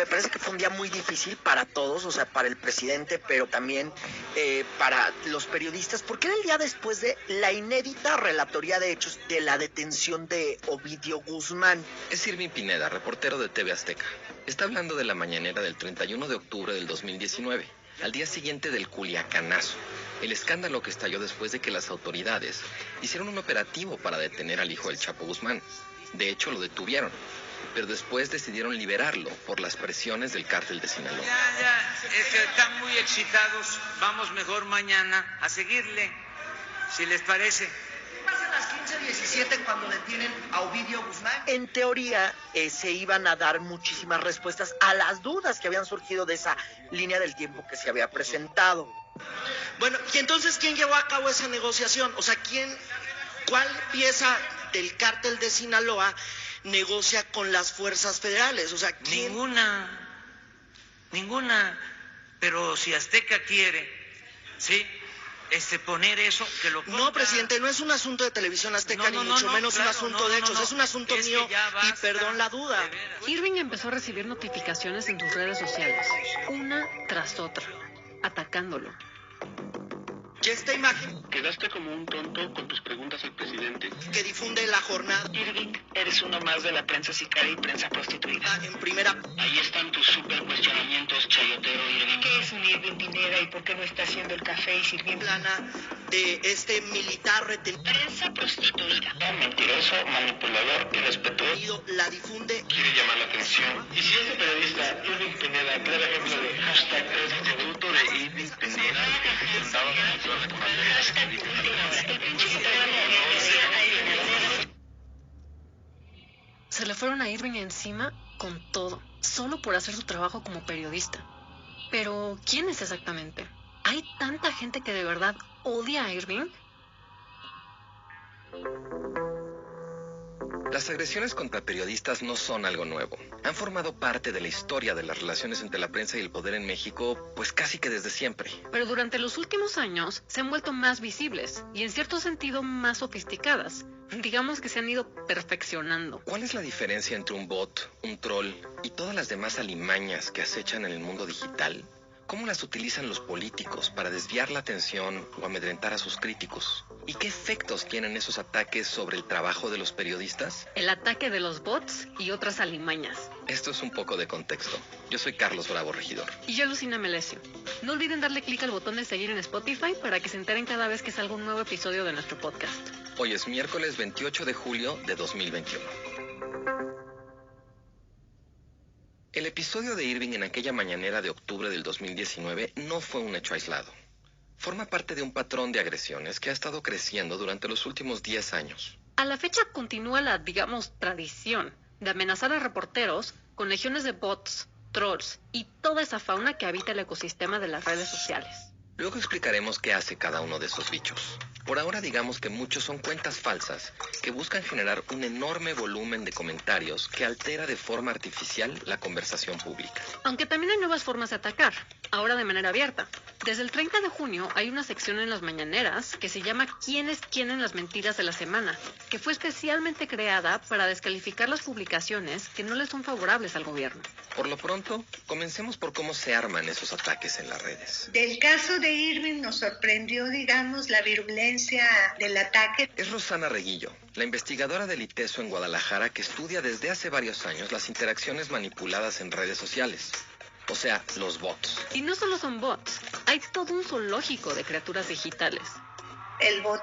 me parece que fue un día muy difícil para todos, o sea, para el presidente, pero también para los periodistas, porque era el día después de la inédita relatoría de hechos de la detención de Ovidio Guzmán. Es Irving Pineda, reportero de TV Azteca. Está hablando de la mañanera del 31 de octubre del 2019, al día siguiente del Culiacanazo, el escándalo que estalló después de que las autoridades hicieron un operativo para detener al hijo del Chapo Guzmán. De hecho, lo detuvieron, pero después decidieron liberarlo por las presiones del cártel de Sinaloa. Están muy excitados. Vamos mejor mañana a seguirle, si les parece. ¿Qué pasa a las 15:17 cuando detienen a Ovidio Guzmán? En teoría, se iban a dar muchísimas respuestas a las dudas que habían surgido de esa línea del tiempo que se había presentado. Bueno, y entonces, ¿quién llevó a cabo esa negociación? O sea, ¿cuál pieza del cártel de Sinaloa negocia con las fuerzas federales? O sea, ¿quién? Ninguna. Pero si Azteca quiere, sí, poner eso, que lo ponga. No, presidente, no es un asunto de Televisión Azteca, ni mucho menos claro, un asunto de hechos, es un asunto mío, y perdón la duda. Irving empezó a recibir notificaciones en sus redes sociales, una tras otra, atacándolo. Y esta imagen Quedaste como un tonto con tus preguntas al presidente. que difunde la jornada Irving, eres uno más de la prensa sicaria y prensa prostituida. en primera. Ahí están tus super cuestionamientos, chayotero Irving. ¿Qué es un Irving Pineda y por qué no está haciendo el café y sirviendo? Plana de este militar retenido, Prensa prostituida. Mentiroso, manipulador, irrespetuoso. la difunde. Quiere llamar la atención. Y si ese periodista, Irving Pineda, claro ejemplo de hashtag es producto de Irving Pineda, que intentaba Se le fueron a Irving encima con todo, solo por hacer su trabajo como periodista. Pero, ¿quién es exactamente? ¿Hay tanta gente que de verdad odia a Irving? Las agresiones contra periodistas no son algo nuevo. Han formado parte de la historia de las relaciones entre la prensa y el poder en México, pues casi que desde siempre. Pero durante los últimos años se han vuelto más visibles y en cierto sentido más sofisticadas. Digamos que se han ido perfeccionando. ¿Cuál es la diferencia entre un bot, un troll y todas las demás alimañas que acechan en el mundo digital? ¿Cómo las utilizan los políticos para desviar la atención o amedrentar a sus críticos? ¿Y qué efectos tienen esos ataques sobre el trabajo de los periodistas? El ataque de los bots y otras alimañas. Esto es un poco de contexto. Yo soy Carlos Bravo Regidor. Y yo, Lucina Melesio. No olviden darle clic al botón de seguir en Spotify para que se enteren cada vez que salga un nuevo episodio de nuestro podcast. Hoy es miércoles 28 de julio de 2021. El episodio de Irving en aquella mañanera de octubre del 2019 no fue un hecho aislado. Forma parte de un patrón de agresiones que ha estado creciendo durante los últimos 10 años. A la fecha continúa la, tradición de amenazar a reporteros con legiones de bots, trolls y toda esa fauna que habita el ecosistema de las redes sociales. Luego explicaremos qué hace cada uno de esos bichos. Por ahora digamos que muchos son cuentas falsas que buscan generar un enorme volumen de comentarios que altera de forma artificial la conversación pública. Aunque también hay nuevas formas de atacar, ahora de manera abierta. Desde el 30 de junio hay una sección en las mañaneras que se llama ¿Quiénes quieren las mentiras de la semana?, que fue especialmente creada para descalificar las publicaciones que no le son favorables al gobierno. Por lo pronto, comencemos por cómo se arman esos ataques en las redes. Del caso de Irving nos sorprendió, la virulencia del ataque. Es Rosana Reguillo, la investigadora del ITESO en Guadalajara que estudia desde hace varios años las interacciones manipuladas en redes sociales. O sea, los bots. Y no solo son bots, hay todo un zoológico de criaturas digitales. El bot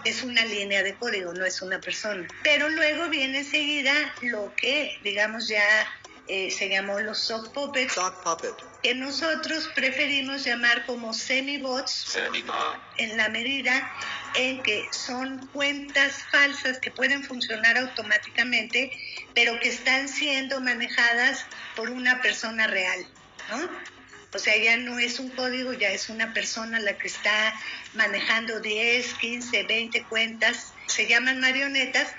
es una línea de código, no es una persona. Pero luego viene enseguida lo que, ya se llamó los sock puppets, que nosotros preferimos llamar como semi-bots, en la medida en que son cuentas falsas que pueden funcionar automáticamente, pero que están siendo manejadas por una persona real, ¿no? O sea, ya no es un código, ya es una persona la que está manejando 10, 15, 20 cuentas. Se llaman marionetas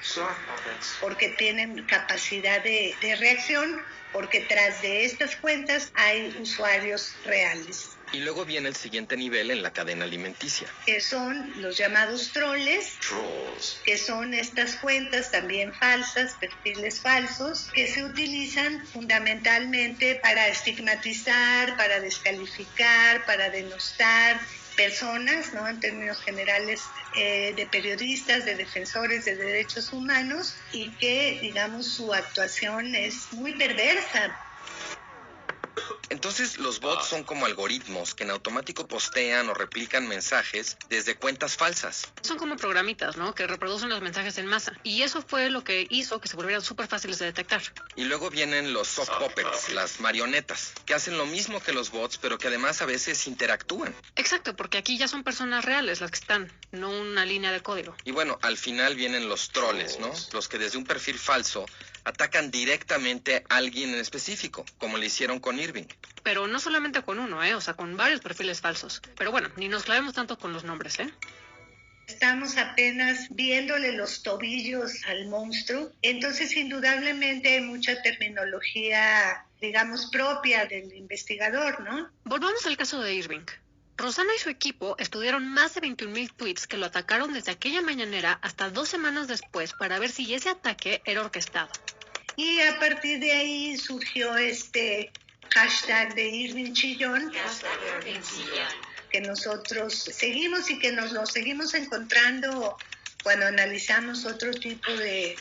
porque tienen capacidad de reacción, porque tras de estas cuentas hay usuarios reales. Y luego viene el siguiente nivel en la cadena alimenticia. Que son los llamados troles, que son estas cuentas también falsas, perfiles falsos, que se utilizan fundamentalmente para estigmatizar, para descalificar, para denostar personas, ¿no? En términos generales, de periodistas, de defensores de derechos humanos, y que, digamos, su actuación es muy perversa. Entonces los bots son como algoritmos que en automático postean o replican mensajes desde cuentas falsas. Son como programitas, ¿no? Que reproducen los mensajes en masa. Y eso fue lo que hizo que se volvieran súper fáciles de detectar. Y luego vienen los soft puppets, las marionetas, que hacen lo mismo que los bots, pero que además a veces interactúan. Exacto, porque aquí ya son personas reales las que están, no una línea de código. Y bueno, al final vienen los troles, ¿no? Los que desde un perfil falso atacan directamente a alguien en específico, como le hicieron con Irving. Pero no solamente con uno, o sea, con varios perfiles falsos. Pero bueno, ni nos clavemos tanto con los nombres, Estamos apenas viéndole los tobillos al monstruo, entonces indudablemente hay mucha terminología, digamos, propia del investigador, ¿no? Volvamos al caso de Irving. Rosana y su equipo estudiaron más de 21,000 tweets que lo atacaron desde aquella mañanera hasta 2 semanas después para ver si ese ataque era orquestado. Y a partir de ahí surgió este hashtag de Irving Chillón, que nosotros seguimos y que nos lo seguimos encontrando cuando analizamos otro tipo de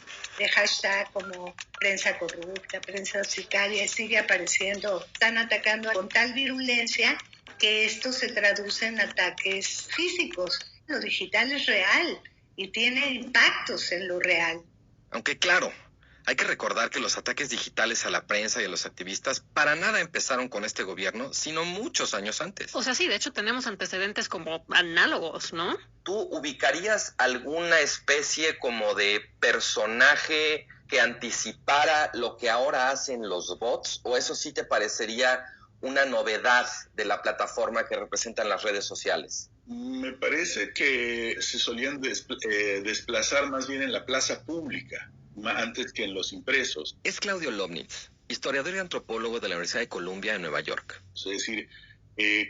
hashtag como prensa corrupta, prensa sicaria, y sigue apareciendo, están atacando con tal virulencia que esto se traduce en ataques físicos. Lo digital es real y tiene impactos en lo real. Aunque claro, hay que recordar que los ataques digitales a la prensa y a los activistas para nada empezaron con este gobierno, sino muchos años antes. O sea, sí, de hecho tenemos antecedentes como análogos, ¿no? ¿Tú ubicarías alguna especie como de personaje que anticipara lo que ahora hacen los bots? ¿O eso sí te parecería una novedad de la plataforma que representan las redes sociales? Me parece que se solían desplazar más bien en la plaza pública, antes que en los impresos. Es Claudio Lobnitz, historiador y antropólogo de la Universidad de Columbia en Nueva York. Es decir,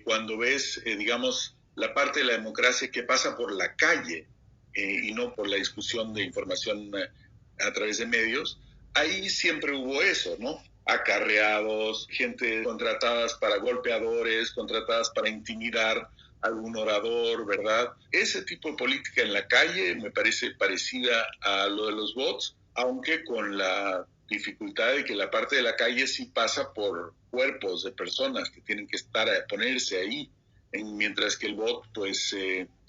cuando ves, digamos, la parte de la democracia que pasa por la calle y no por la discusión de información a través de medios, ahí siempre hubo eso, ¿no? Acarreados, gente contratadas para golpeadores, contratadas para intimidar a algún orador, ¿verdad? Ese tipo de política en la calle me parece parecida a lo de los bots, aunque con la dificultad de que la parte de la calle sí pasa por cuerpos de personas que tienen que ponerse ahí, mientras que el bot pues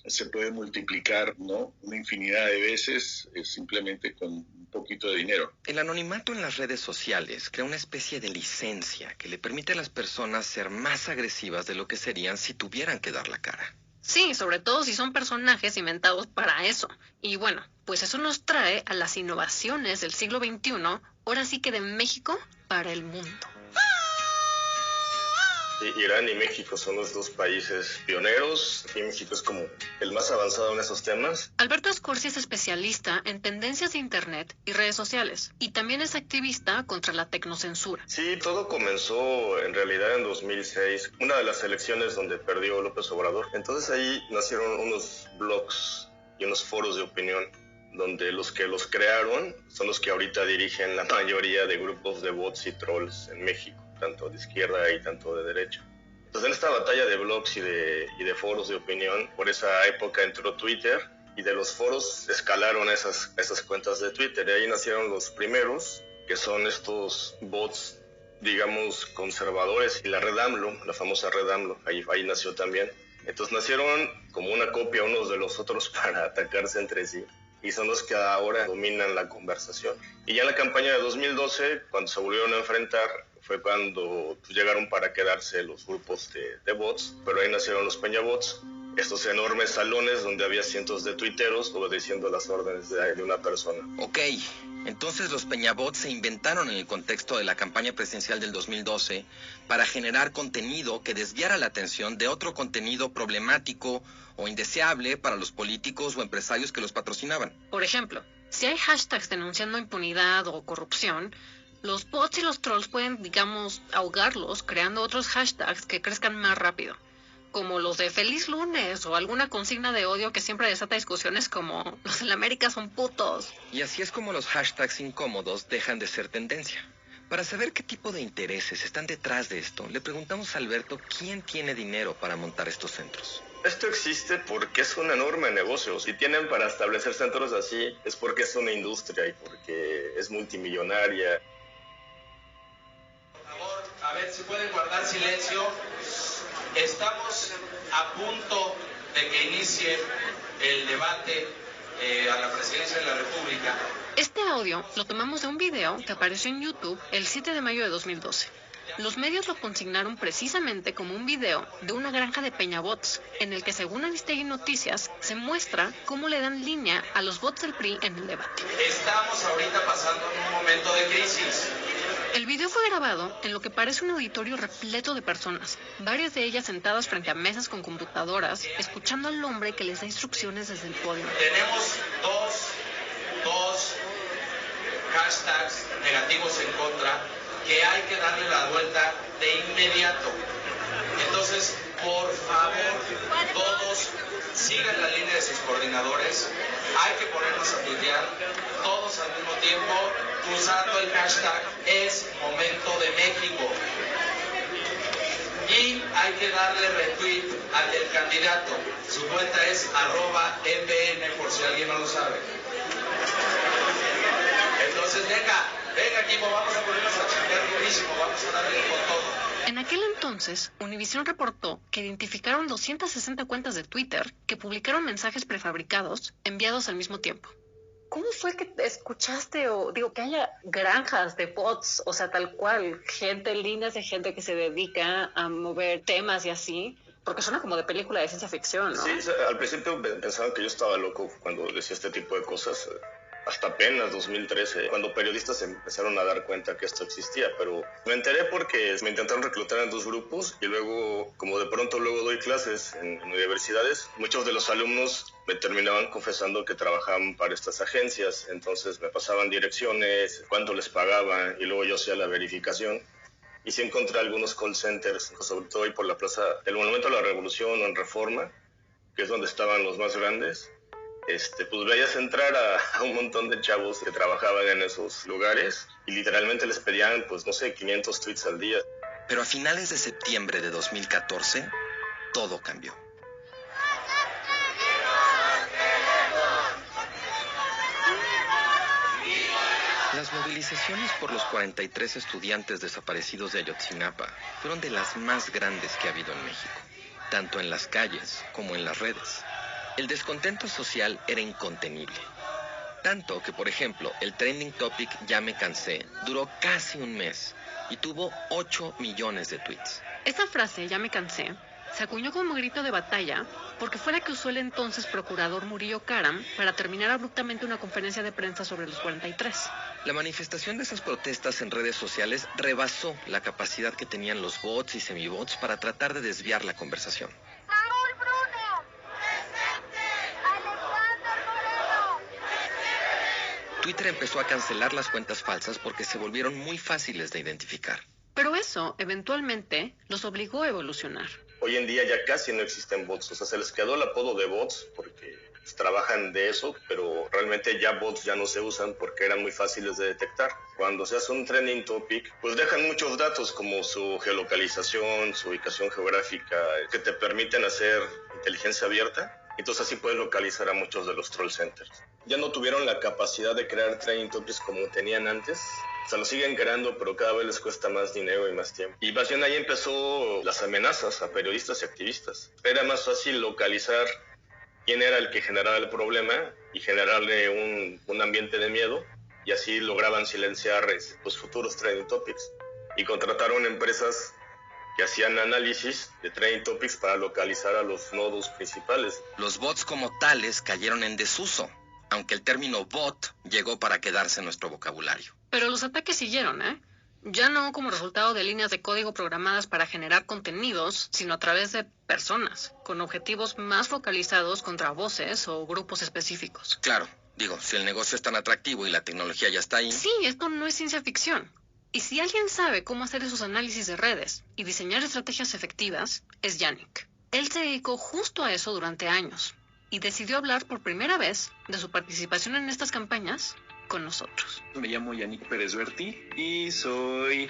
se puede multiplicar, ¿no? Una infinidad de veces simplemente con un poquito de dinero. El anonimato en las redes sociales crea una especie de licencia que le permite a las personas ser más agresivas de lo que serían si tuvieran que dar la cara. Sí, sobre todo si son personajes inventados para eso. Y bueno, pues eso nos trae a las innovaciones del siglo XXI, ahora sí que de México para el mundo. Irán y México son los dos países pioneros, y México es como el más avanzado en esos temas. Alberto Escorsi es especialista en tendencias de internet y redes sociales, y también es activista contra la tecnocensura. Sí, todo comenzó en realidad en 2006, una de las elecciones donde perdió López Obrador. Entonces ahí nacieron unos blogs y unos foros de opinión, donde los que los crearon son los que ahorita dirigen la mayoría de grupos de bots y trolls en México, tanto de izquierda y tanto de derecha. Entonces en esta batalla de blogs y de foros de opinión, por esa época entró Twitter, y de los foros escalaron esas cuentas de Twitter, y ahí nacieron los primeros, que son estos bots, digamos, conservadores, y la red AMLO, la famosa red AMLO, ahí nació también. Entonces nacieron como una copia unos de los otros para atacarse entre sí, y son los que ahora dominan la conversación. Y ya en la campaña de 2012, cuando se volvieron a enfrentar, fue cuando llegaron para quedarse los grupos de bots, pero ahí nacieron los peñabots, estos enormes salones donde había cientos de tuiteros obedeciendo las órdenes de una persona. Ok, entonces los peñabots se inventaron en el contexto de la campaña presidencial del 2012 para generar contenido que desviara la atención de otro contenido problemático o indeseable para los políticos o empresarios que los patrocinaban. Por ejemplo, si hay hashtags denunciando impunidad o corrupción, los bots y los trolls pueden, digamos, ahogarlos creando otros hashtags que crezcan más rápido. como los de Feliz Lunes o alguna consigna de odio que siempre desata discusiones como los en la América son putos. Y así es como los hashtags incómodos dejan de ser tendencia. Para saber qué tipo de intereses están detrás de esto, le preguntamos a Alberto quién tiene dinero para montar estos centros. Esto existe porque es un enorme negocio. Si tienen para establecer centros así, es porque es una industria y porque es multimillonaria. Por favor, a ver si pueden guardar silencio. Estamos a punto de que inicie el debate a la presidencia de la República. Este audio lo tomamos de un video que apareció en YouTube el 7 de mayo de 2012. Los medios lo consignaron precisamente como un video de una granja de peñabots, en el que, según Aristegui Noticias, se muestra cómo le dan línea a los bots del PRI en el debate. Estamos ahorita pasando en un momento de crisis. El video fue grabado en lo que parece un auditorio repleto de personas, varias de ellas sentadas frente a mesas con computadoras, escuchando al hombre que les da instrucciones desde el podio. Tenemos dos hashtags negativos en contra que hay que darle la vuelta de inmediato. Entonces, por favor, todos sigan la línea de sus coordinadores. Hay que ponernos a tuitear todos al mismo tiempo usando el hashtag Es Momento de México. Y hay que darle retweet al del candidato. Su cuenta es @mbn, por si alguien no lo sabe. Entonces, venga equipo, vamos a ponernos a chambear durísimo, vamos a darle con todo. En aquel entonces, Univisión reportó que identificaron 260 cuentas de Twitter que publicaron mensajes prefabricados enviados al mismo tiempo. ¿Cómo fue que escuchaste que haya granjas de bots, o sea, tal cual, líneas de gente que se dedica a mover temas y así? Porque suena como de película de ciencia ficción, ¿no? Sí, al principio pensaban que yo estaba loco cuando decía este tipo de cosas. Hasta apenas 2013, cuando periodistas empezaron a dar cuenta que esto existía, pero me enteré porque me intentaron reclutar en 2 grupos y luego, como de pronto luego doy clases en universidades, muchos de los alumnos me terminaban confesando que trabajaban para estas agencias, entonces me pasaban direcciones, cuánto les pagaban y luego yo hacía la verificación. Y sí encontré algunos call centers, sobre todo ahí por la plaza del Monumento a la Revolución o en Reforma, que es donde estaban los más grandes. Pues veías entrar a un montón de chavos que trabajaban en esos lugares y literalmente les pedían, 500 tweets al día. Pero a finales de septiembre de 2014, todo cambió. Las movilizaciones por los 43 estudiantes desaparecidos de Ayotzinapa fueron de las más grandes que ha habido en México, tanto en las calles como en las redes. El descontento social era incontenible. Tanto que, por ejemplo, el trending topic Ya me cansé duró casi un mes y tuvo 8 millones de tweets. Esta frase, Ya me cansé, se acuñó como grito de batalla porque fue la que usó el entonces procurador Murillo Karam para terminar abruptamente una conferencia de prensa sobre los 43. La manifestación de esas protestas en redes sociales rebasó la capacidad que tenían los bots y semibots para tratar de desviar la conversación. Twitter empezó a cancelar las cuentas falsas porque se volvieron muy fáciles de identificar. Pero eso, eventualmente, los obligó a evolucionar. Hoy en día ya casi no existen bots, o sea, se les quedó el apodo de bots porque trabajan de eso, pero realmente ya bots ya no se usan porque eran muy fáciles de detectar. Cuando se hace un trending topic, pues dejan muchos datos como su geolocalización, su ubicación geográfica, que te permiten hacer inteligencia abierta. Entonces así puedes localizar a muchos de los troll centers. Ya no tuvieron la capacidad de crear trending topics como tenían antes. O sea, lo siguen creando, pero cada vez les cuesta más dinero y más tiempo. Y más bien ahí empezó las amenazas a periodistas y activistas. Era más fácil localizar quién era el que generaba el problema y generarle un ambiente de miedo. Y así lograban silenciar los futuros trending topics. Y contrataron empresas que hacían análisis de trending topics para localizar a los nodos principales. Los bots como tales cayeron en desuso, aunque el término bot llegó para quedarse en nuestro vocabulario. Pero los ataques siguieron, ¿eh? Ya no como resultado de líneas de código programadas para generar contenidos, sino a través de personas, con objetivos más focalizados contra voces o grupos específicos. Claro, si el negocio es tan atractivo y la tecnología ya está ahí... Sí, esto no es ciencia ficción. Y si alguien sabe cómo hacer esos análisis de redes y diseñar estrategias efectivas, es Yannick. Él se dedicó justo a eso durante años y decidió hablar por primera vez de su participación en estas campañas con nosotros. Me llamo Yannick Pérez Berti y soy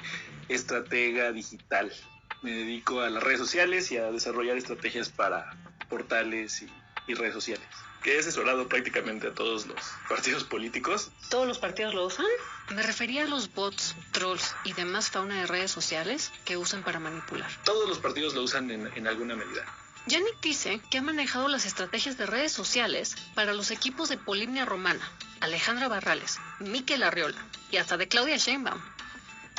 estratega digital. Me dedico a las redes sociales y a desarrollar estrategias para portales y redes sociales. Que he asesorado prácticamente a todos los partidos políticos. ¿Todos los partidos lo usan? Me refería a los bots, trolls y demás fauna de redes sociales que usan para manipular. Todos los partidos lo usan en alguna medida. Yannick dice que ha manejado las estrategias de redes sociales para los equipos de Polímnia Romana, Alejandra Barrales, Mikel Arriola y hasta de Claudia Sheinbaum.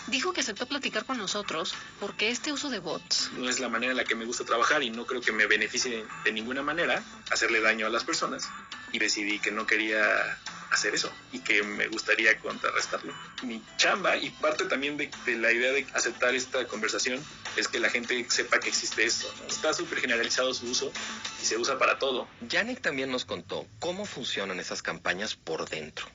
Dijo que aceptó platicar con nosotros porque este uso de bots no es la manera en la que me gusta trabajar y no creo que me beneficie de ninguna manera hacerle daño a las personas. Y decidí que no quería hacer eso y que me gustaría contrarrestarlo. Mi chamba y parte también de la idea de aceptar esta conversación es que la gente sepa que existe esto, ¿no? Está súper generalizado su uso y se usa para todo. Yannick también nos contó cómo funcionan esas campañas por dentro.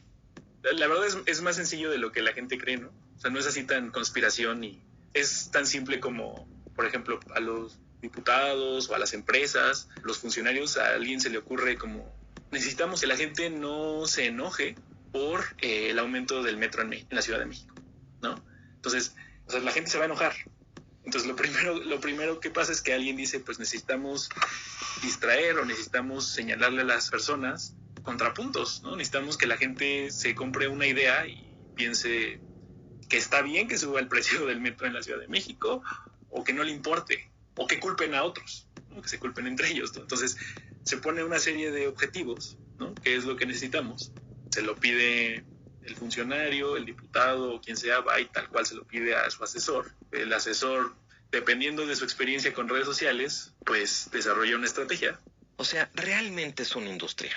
La verdad es más sencillo de lo que la gente cree, ¿no? O sea, no es así tan conspiración y es tan simple como, por ejemplo, a los diputados o a las empresas, los funcionarios, a alguien se le ocurre como necesitamos que la gente no se enoje por el aumento del metro en la Ciudad de México, ¿no? Entonces, o sea, la gente se va a enojar. Entonces, lo primero que pasa es que alguien dice, pues necesitamos distraer o necesitamos señalarle a las personas contrapuntos, ¿no? Necesitamos que la gente se compre una idea y piense que está bien que suba el precio del metro en la Ciudad de México o que no le importe o que culpen a otros, ¿no? Que se culpen entre ellos, ¿no? Entonces se pone una serie de objetivos, ¿no? Que es lo que necesitamos. Se lo pide el funcionario, el diputado o quien sea, va y tal cual se lo pide a su asesor. El asesor, dependiendo de su experiencia con redes sociales, pues desarrolla una estrategia. O sea, realmente es una industria.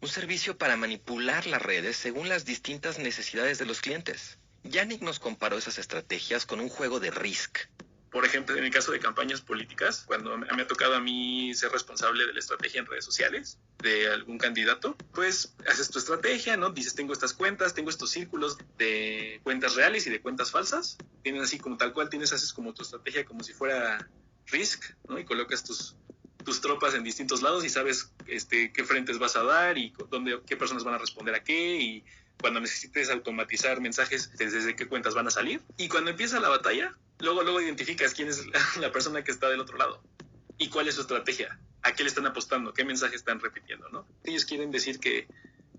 Un servicio para manipular las redes según las distintas necesidades de los clientes. Yannick nos comparó esas estrategias con un juego de Risk. Por ejemplo, en el caso de campañas políticas, cuando me ha tocado a mí ser responsable de la estrategia en redes sociales de algún candidato, pues haces tu estrategia, ¿no? Dices, tengo estas cuentas, tengo estos círculos de cuentas reales y de cuentas falsas. Tienes así como tal cual, haces como tu estrategia como si fuera Risk, ¿no? Y colocas tus tropas en distintos lados y sabes qué frentes vas a dar y qué personas van a responder a qué y cuando necesites automatizar mensajes desde qué cuentas van a salir. Y cuando empieza la batalla, luego identificas quién es la persona que está del otro lado y cuál es su estrategia, a qué le están apostando, qué mensaje están repitiendo, ¿no? Ellos quieren decir que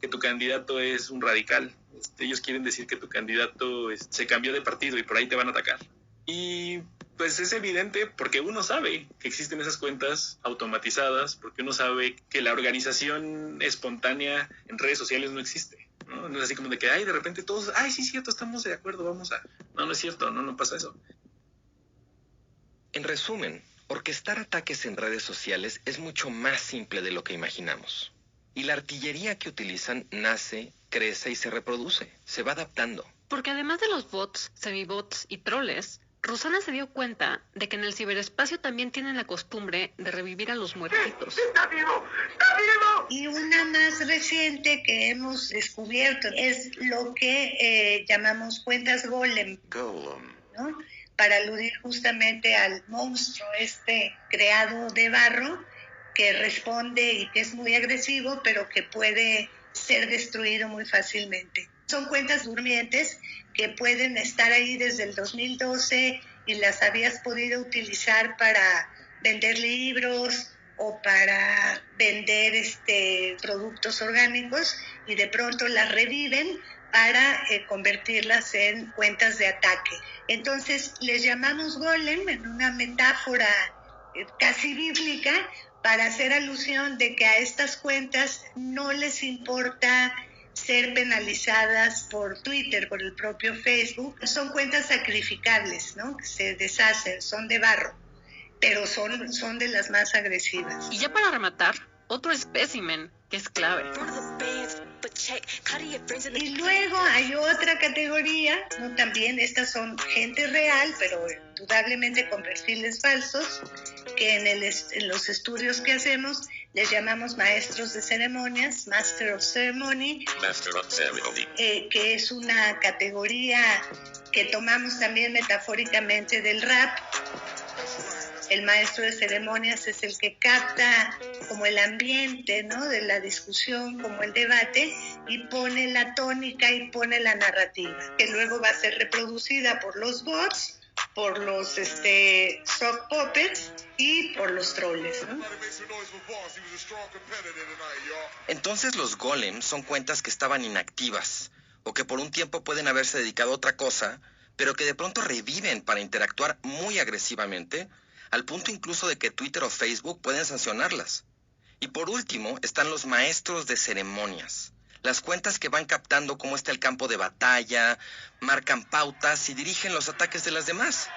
tu candidato es un radical, ellos quieren decir que tu candidato se cambió de partido y por ahí te van a atacar. Y pues es evidente porque uno sabe que existen esas cuentas automatizadas, porque uno sabe que la organización espontánea en redes sociales no existe, ¿no? No es así como de que, de repente todos, sí, cierto, estamos de acuerdo, vamos a... No es cierto, no pasa eso. En resumen, orquestar ataques en redes sociales es mucho más simple de lo que imaginamos. Y la artillería que utilizan nace, crece y se reproduce, se va adaptando. Porque además de los bots, semibots y troles, Rosana se dio cuenta de que en el ciberespacio también tienen la costumbre de revivir a los muertitos. ¡Está vivo! ¡Está vivo! Y una más reciente que hemos descubierto es lo que llamamos cuentas golem, ¿no? Para aludir justamente al monstruo creado de barro que responde y que es muy agresivo, pero que puede ser destruido muy fácilmente. Son cuentas durmientes que pueden estar ahí desde el 2012 y las habías podido utilizar para vender libros o para vender productos orgánicos y de pronto las reviven para convertirlas en cuentas de ataque. Entonces les llamamos golem en una metáfora casi bíblica para hacer alusión de que a estas cuentas no les importa ser penalizadas por Twitter, por el propio Facebook. Son cuentas sacrificables, ¿no? Que se deshacen, son de barro, pero son de las más agresivas. Y ya para rematar, otro espécimen que es clave. Y luego hay otra categoría, ¿no? También estas son gente real, pero indudablemente con perfiles falsos, que en los estudios que hacemos les llamamos maestros de ceremonias, Master of Ceremony, que es una categoría que tomamos también metafóricamente del rap. el maestro de ceremonias es el que capta como el ambiente, ¿no?, de la discusión, como el debate, y pone la tónica y pone la narrativa, que luego va a ser reproducida por los bots, por los sock puppets y por los troles, ¿no? Entonces los golems son cuentas que estaban inactivas o que por un tiempo pueden haberse dedicado a otra cosa, pero que de pronto reviven para interactuar muy agresivamente, al punto incluso de que Twitter o Facebook pueden sancionarlas. Y por último están los maestros de ceremonias, las cuentas que van captando cómo está el campo de batalla, marcan pautas y dirigen los ataques de las demás.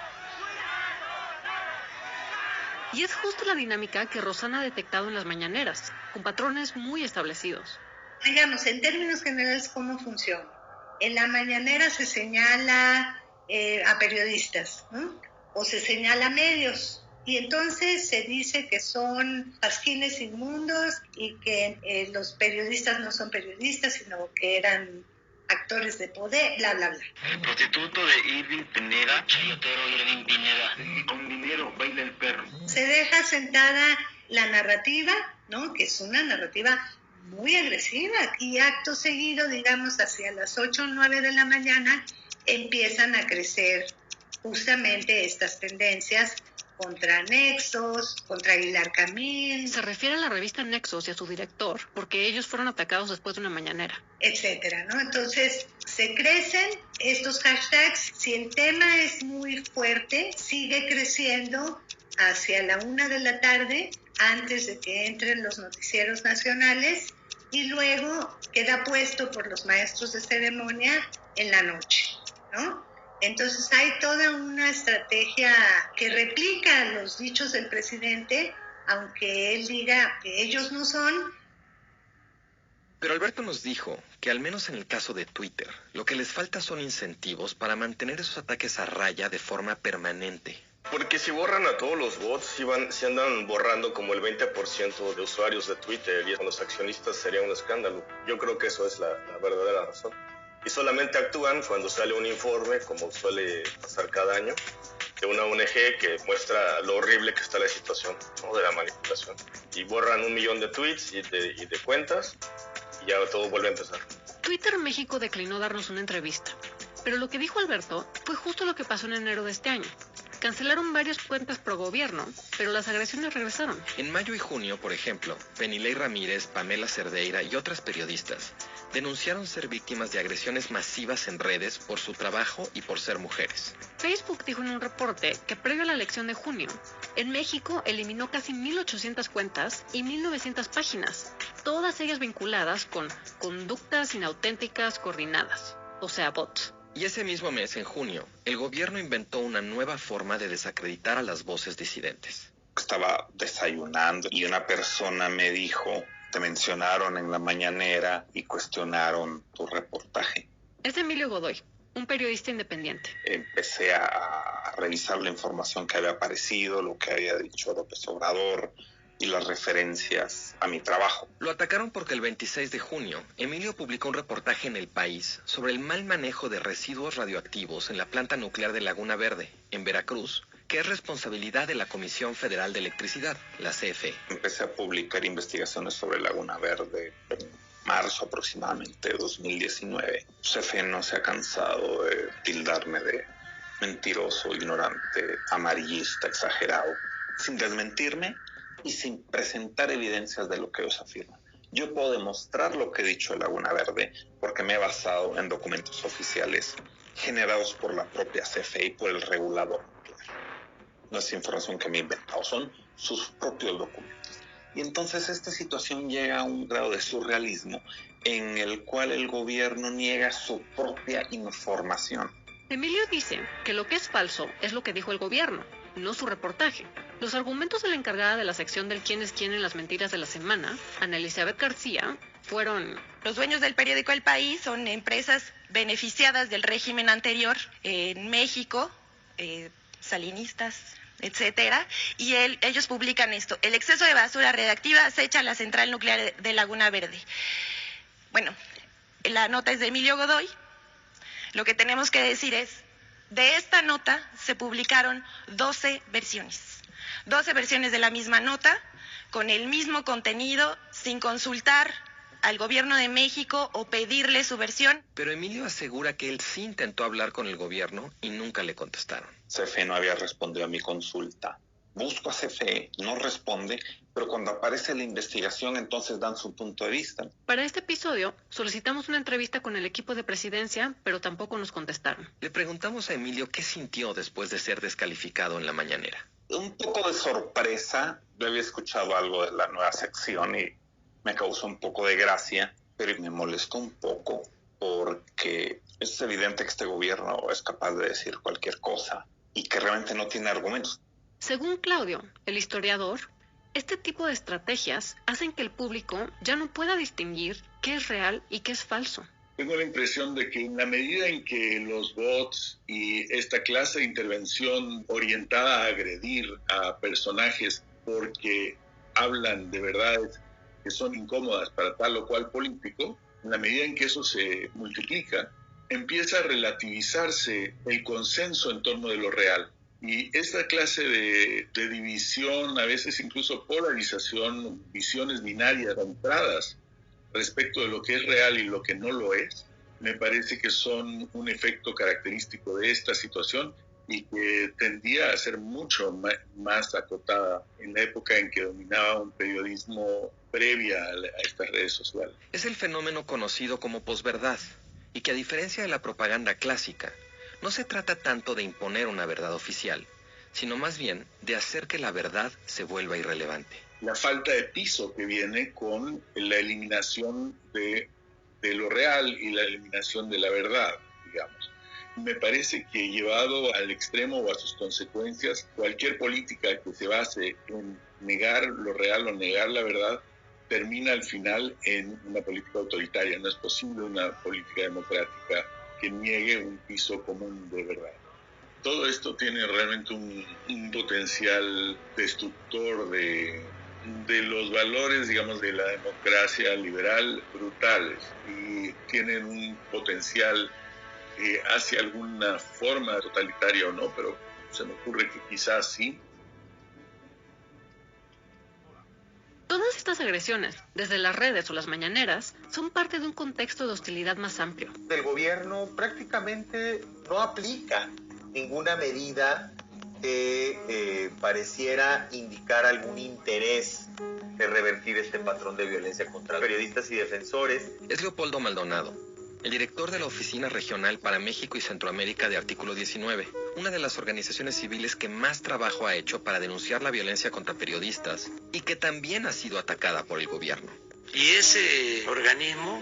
Y es justo la dinámica que Rosana ha detectado en las mañaneras, con patrones muy establecidos. Digamos, en términos generales, ¿cómo funciona? En la mañanera se señala a periodistas, ¿no?, o se señala a medios, y entonces se dice que son pasquines inmundos y que los periodistas no son periodistas, sino que eran actores de poder, bla, bla, bla. El prostituto de Irving Pineda, chayotero Irving Pineda, con dinero baila el perro. Se deja sentada la narrativa, ¿no?, que es una narrativa muy agresiva, y acto seguido, digamos, hacia las 8 o 9 de la mañana, empiezan a crecer justamente estas tendencias contra Nexos, contra Aguilar Camín. Se refiere a la revista Nexos y a su director, porque ellos fueron atacados después de una mañanera. Etcétera, ¿no? Entonces, se crecen estos hashtags. Si el tema es muy fuerte, sigue creciendo hacia la 1 de la tarde, antes de que entren los noticieros nacionales, y luego queda puesto por los maestros de ceremonia en la noche, ¿no? Entonces hay toda una estrategia que replica los dichos del presidente, aunque él diga que ellos no son. Pero Alberto nos dijo que al menos en el caso de Twitter, lo que les falta son incentivos para mantener esos ataques a raya de forma permanente. Porque si borran a todos los bots, si andan borrando como el 20% de usuarios de Twitter, y con los accionistas sería un escándalo. Yo creo que eso es la verdadera razón. Y solamente actúan cuando sale un informe, como suele pasar cada año, de una ONG que muestra lo horrible que está la situación, ¿no?, de la manipulación. Y borran 1 millón de tweets y de cuentas, y ya todo vuelve a empezar. Twitter México declinó darnos una entrevista, pero lo que dijo Alberto fue justo lo que pasó en enero de este año. Cancelaron varias cuentas pro gobierno, pero las agresiones regresaron. En mayo y junio, por ejemplo, Penilei Ramírez, Pamela Cerdeira y otras periodistas denunciaron ser víctimas de agresiones masivas en redes por su trabajo y por ser mujeres. Facebook dijo en un reporte que previo a la elección de junio, en México eliminó casi 1.800 cuentas y 1.900 páginas, todas ellas vinculadas con conductas inauténticas coordinadas, o sea, bots. Y ese mismo mes, en junio, el gobierno inventó una nueva forma de desacreditar a las voces disidentes. Estaba desayunando y una persona me dijo: te mencionaron en la mañanera y cuestionaron tu reportaje. Es Emilio Godoy, un periodista independiente. Empecé a revisar la información que había aparecido, lo que había dicho López Obrador y las referencias a mi trabajo. Lo atacaron porque el 26 de junio, Emilio publicó un reportaje en El País sobre el mal manejo de residuos radioactivos en la planta nuclear de Laguna Verde, en Veracruz, que es responsabilidad de la Comisión Federal de Electricidad, la CFE. Empecé a publicar investigaciones sobre Laguna Verde en marzo aproximadamente de 2019. CFE no se ha cansado de tildarme de mentiroso, ignorante, amarillista, exagerado, sin desmentirme y sin presentar evidencias de lo que ellos afirman. Yo puedo demostrar lo que he dicho de Laguna Verde porque me he basado en documentos oficiales generados por la propia CFE y por el regulador nuclear. No es información que me he inventado, son sus propios documentos. Y entonces esta situación llega a un grado de surrealismo en el cual el gobierno niega su propia información. Emilio dice que lo que es falso es lo que dijo el gobierno, no su reportaje. Los argumentos de la encargada de la sección del quién es quién en las mentiras de la semana, Ana Elizabeth García, fueron: los dueños del periódico El País son empresas beneficiadas del régimen anterior en México, salinistas, etcétera, y ellos publican esto: el exceso de basura radiactiva acecha la central nuclear de Laguna Verde. Bueno, la nota es de Emilio Godoy. Lo que tenemos que decir es: de esta nota se publicaron 12 versiones. 12 versiones de la misma nota, con el mismo contenido, sin consultar al gobierno de México o pedirle su versión. Pero Emilio asegura que él sí intentó hablar con el gobierno y nunca le contestaron. CFE no había respondido a mi consulta. Busco a CFE, no responde, pero cuando aparece la investigación entonces dan su punto de vista. Para este episodio solicitamos una entrevista con el equipo de presidencia, pero tampoco nos contestaron. Le preguntamos a Emilio qué sintió después de ser descalificado en la mañanera. Un poco de sorpresa. Yo había escuchado algo de la nueva sección y me causó un poco de gracia, pero me molestó un poco porque es evidente que este gobierno es capaz de decir cualquier cosa y que realmente no tiene argumentos. Según Claudio, el historiador, este tipo de estrategias hacen que el público ya no pueda distinguir qué es real y qué es falso. Tengo la impresión de que en la medida en que los bots y esta clase de intervención orientada a agredir a personajes porque hablan de verdades que son incómodas para tal o cual político, en la medida en que eso se multiplica, empieza a relativizarse el consenso en torno de lo real. Y esta clase de división, a veces incluso polarización, visiones binarias entradas respecto de lo que es real y lo que no lo es, me parece que son un efecto característico de esta situación y que tendía a ser mucho más acotada en la época en que dominaba un periodismo previa a estas redes sociales. Es el fenómeno conocido como posverdad, y que a diferencia de la propaganda clásica, no se trata tanto de imponer una verdad oficial, sino más bien de hacer que la verdad se vuelva irrelevante. La falta de piso que viene con la eliminación de lo real y la eliminación de la verdad, digamos. Me parece que llevado al extremo o a sus consecuencias, cualquier política que se base en negar lo real o negar la verdad, termina al final en una política autoritaria. No es posible una política democrática que niegue un piso común de verdad. Todo esto tiene realmente un potencial destructor de los valores, digamos, de la democracia liberal brutales, y tienen un potencial hacia alguna forma totalitaria o no, pero se me ocurre que quizás sí. Todas estas agresiones, desde las redes o las mañaneras, son parte de un contexto de hostilidad más amplio. El gobierno prácticamente no aplica ninguna medida que pareciera indicar algún interés de revertir este patrón de violencia contra periodistas y defensores. Es Leopoldo Maldonado, el director de la Oficina Regional para México y Centroamérica de Artículo 19, una de las organizaciones civiles que más trabajo ha hecho para denunciar la violencia contra periodistas y que también ha sido atacada por el gobierno. Y ese organismo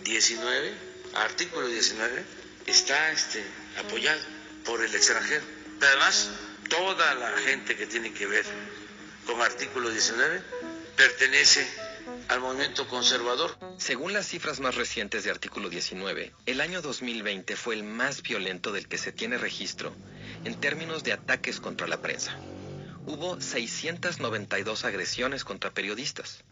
19, Artículo 19, está apoyado por el extranjero. Pero además, toda la gente que tiene que ver con Artículo 19 pertenece al movimiento conservador. Según las cifras más recientes de Artículo 19, el año 2020 fue el más violento del que se tiene registro en términos de ataques contra la prensa. Hubo 692 agresiones contra periodistas.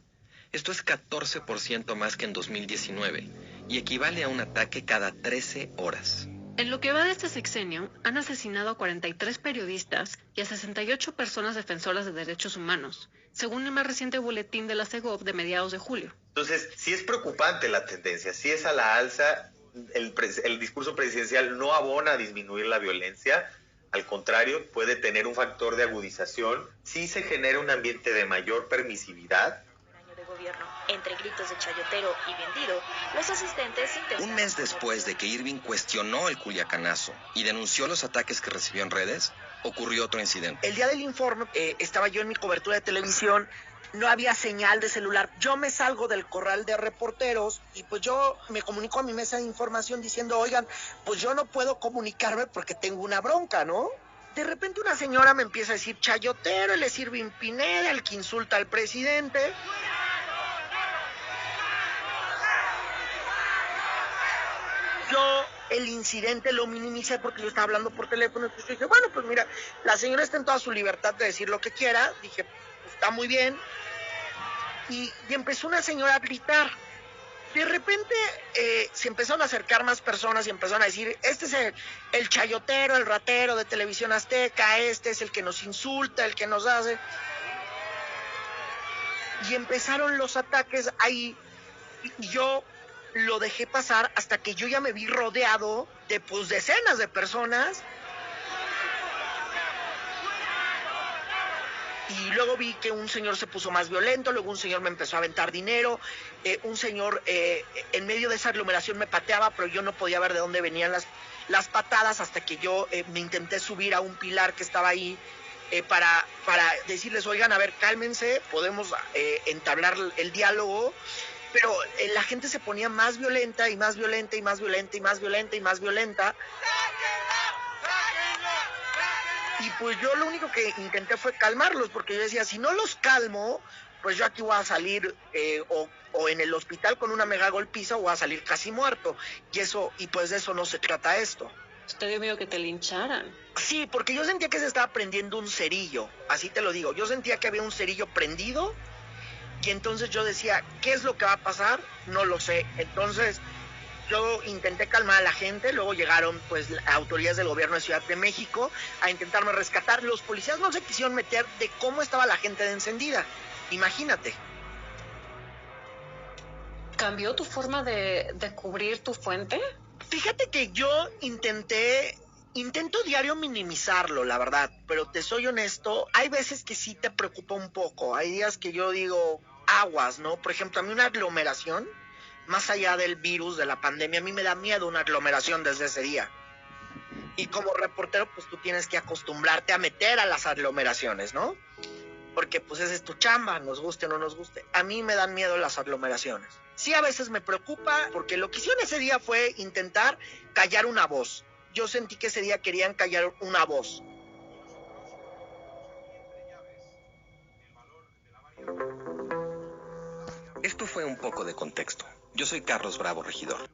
Esto es 14% más que en 2019 y equivale a un ataque cada 13 horas. En lo que va de este sexenio, han asesinado a 43 periodistas y a 68 personas defensoras de derechos humanos, según el más reciente boletín de la CEGOP de mediados de julio. Entonces, sí es preocupante la tendencia, sí es a la alza. El discurso presidencial no abona a disminuir la violencia, al contrario, puede tener un factor de agudización. Sí se genera un ambiente de mayor permisividad. Entre gritos de chayotero y vendido, los asistentes intentaron... Un mes después de que Irving cuestionó el Culiacanazo y denunció los ataques que recibió en redes, ocurrió otro incidente. El día del informe estaba yo en mi cobertura de televisión, no había señal de celular. Yo me salgo del corral de reporteros y pues yo me comunico a mi mesa de información diciendo, oigan, pues yo no puedo comunicarme porque tengo una bronca, ¿no? De repente una señora me empieza a decir chayotero, él es Irving Pineda, el que insulta al presidente. Yo el incidente lo minimicé porque yo estaba hablando por teléfono. Entonces yo dije, bueno, pues mira, la señora está en toda su libertad de decir lo que quiera. Dije, está muy bien. Y empezó una señora a gritar. De repente se empezaron a acercar más personas y empezaron a decir, este es el chayotero, el ratero de Televisión Azteca, este es el que nos insulta, el que nos hace. Y empezaron los ataques ahí, y yo lo dejé pasar hasta que yo ya me vi rodeado de pues decenas de personas. Y luego vi que un señor se puso más violento, luego un señor me empezó a aventar dinero, un señor en medio de esa aglomeración me pateaba, pero yo no podía ver de dónde venían las patadas hasta que yo me intenté subir a un pilar que estaba ahí para decirles, oigan, a ver, cálmense, podemos entablar el diálogo, pero la gente se ponía más violenta y más violenta y más violenta y más violenta y más violenta. Y pues yo lo único que intenté fue calmarlos, porque yo decía, si no los calmo, pues yo aquí voy a salir o en el hospital con una mega golpiza o voy a salir casi muerto. Y pues de eso no se trata esto. Usted dio miedo que te lincharan. Sí, porque yo sentía que se estaba prendiendo un cerillo, así te lo digo. Yo sentía que había un cerillo prendido y entonces yo decía, ¿qué es lo que va a pasar? No lo sé. Entonces yo intenté calmar a la gente, luego llegaron pues autoridades del gobierno de Ciudad de México a intentarme rescatar. Los policías no se quisieron meter de cómo estaba la gente de encendida, imagínate. ¿Cambió tu forma de cubrir tu fuente? Fíjate que yo intento diario minimizarlo, la verdad, pero te soy honesto, hay veces que sí te preocupa un poco, hay días que yo digo aguas, ¿no? Por ejemplo, a mí una aglomeración, más allá del virus, de la pandemia, a mí me da miedo una aglomeración desde ese día. Y como reportero, pues tú tienes que acostumbrarte a meter a las aglomeraciones, ¿no? Porque pues esa es tu chamba, nos guste o no nos guste. A mí me dan miedo las aglomeraciones. Sí, a veces me preocupa, porque lo que hicieron ese día fue intentar callar una voz. Yo sentí que ese día querían callar una voz. Esto fue un poco de contexto. Yo soy Carlos Bravo Regidor.